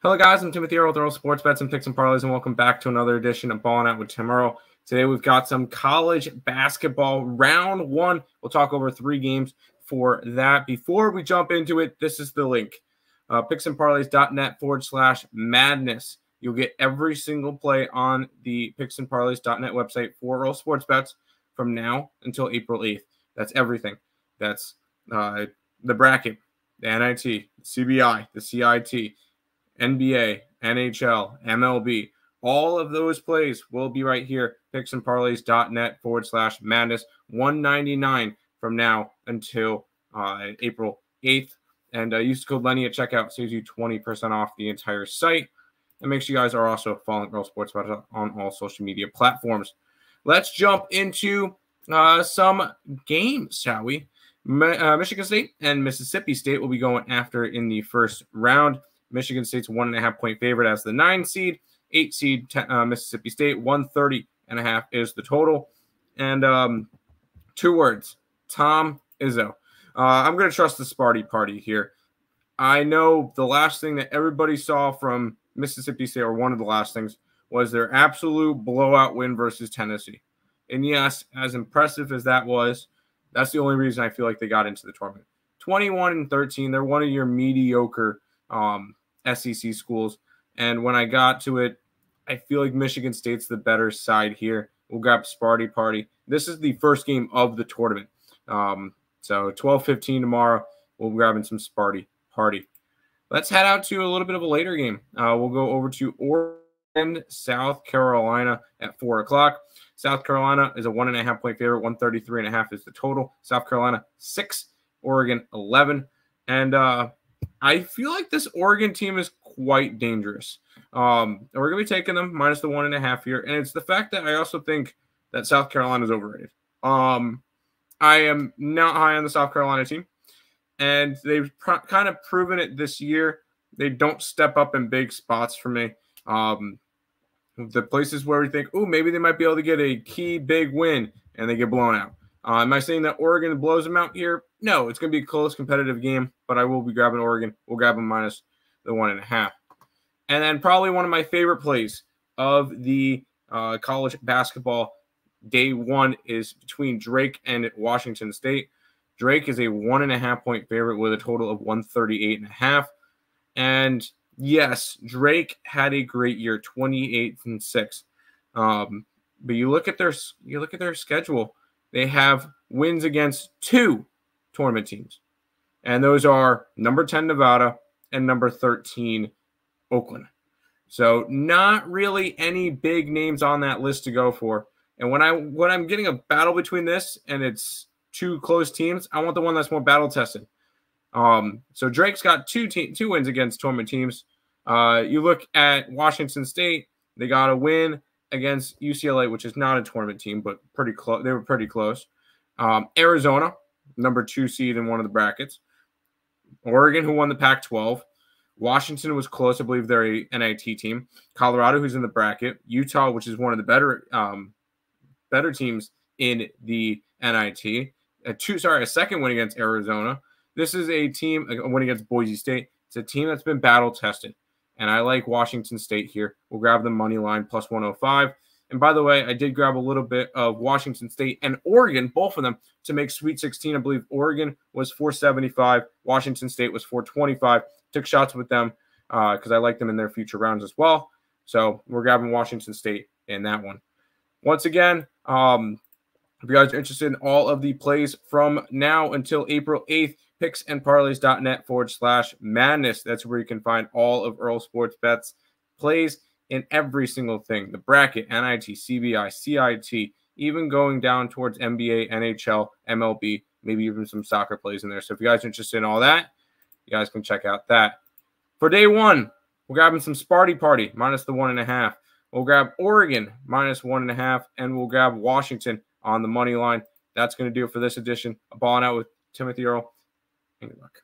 Hello, guys. I'm Timothy Earle with Earle Sports Bets and Picks and Parlays, and welcome back to another edition of Ballin with Tim Earle. Today, we've got some college basketball round one. We'll talk over 3 games for that. Before we jump into it, this is the link, picksandparlays.net/madness. You'll get every single play on the picksandparlays.net website for Earle Sports Bets from now until April 8th. That's everything. That's the bracket, the NIT, CBI, the CIT, NBA, NHL, MLB, all of those plays will be right here. picksandparlays.net/madness. $199 from now until April 8th. And use code Lenny at checkout, saves you 20% off the entire site. And make sure you guys are also following Earle Sports Bets on all social media platforms. Let's jump into some games, shall we? Michigan State and Mississippi State will be going after in the first round. Michigan State's 1.5-point favorite as the 9 seed. 8 seed Mississippi State, 130.5 is the total. And 2 words, Tom Izzo. I'm going to trust the Sparty Party here. I know the last thing that everybody saw from Mississippi State, or one of the last things, was their absolute blowout win versus Tennessee. And yes, as impressive as that was, that's the only reason I feel like they got into the tournament. 21-13, they're one of your mediocre SEC schools. And when I got to it, I feel like Michigan State's the better side here. We'll grab Sparty Party. This is the first game of the tournament. So 12:15 tomorrow, we'll be grabbing some Sparty Party. Let's head out to a little bit of a later game. We'll go over to Oregon, South Carolina at 4 o'clock. South Carolina is a 1.5-point favorite. 133.5 is the total. South Carolina 6, Oregon 11. And I feel like this Oregon team is quite dangerous. We're going to be taking them minus the 1.5 here. And it's the fact that I also think that South Carolina is overrated. I am not high on the South Carolina team. And they've kind of proven it this year. They don't step up in big spots for me. The places where we think, oh, maybe they might be able to get a key big win, and they get blown out. Am I saying that Oregon blows them out here? No, it's going to be a close, competitive game, but I will be grabbing Oregon. We'll grab them minus the 1.5. And then probably one of my favorite plays of the college basketball day one is between Drake and Washington State. Drake is a 1.5-point favorite with a total of 138.5. And yes, Drake had a great year, 28-6. But you look at their schedule. They have wins against 2 tournament teams. And those are number 10 Nevada and number 13 Oakland. So not really any big names on that list to go for. And when I'm getting a battle between this and it's 2 close teams, I want the one that's more battle tested. So Drake's got 2 wins against tournament teams. You look at Washington State, they got a win against UCLA, which is not a tournament team, but pretty close. They were pretty close. Arizona, number 2 seed in one of the brackets. Oregon, who won the Pac-12. Washington was close. I believe they're a NIT team. Colorado, who's in the bracket. Utah, which is one of the better teams in the NIT. A second win against Arizona. This is a win against Boise State. It's a team that's been battle tested. And I like Washington State here. We'll grab the money line plus 105. And by the way, I did grab a little bit of Washington State and Oregon, both of them, to make Sweet 16. I believe Oregon was 475. Washington State was 425. Took shots with them because I like them in their future rounds as well. So we're grabbing Washington State in that one. Once again, if you guys are interested in all of the plays from now until April 8th, picksandparlays.net/madness. That's where you can find all of Earle Sports Bets plays in every single thing. The bracket, NIT, CBI, CIT, even going down towards NBA, NHL, MLB, maybe even some soccer plays in there. So if you guys are interested in all that, you guys can check out that. For day one, we're grabbing some Sparty Party, minus the 1.5. We'll grab Oregon, minus 1.5, and we'll grab Washington on the money line. That's going to do it for this edition of Ballin' Out with Timothy Earle. Good luck.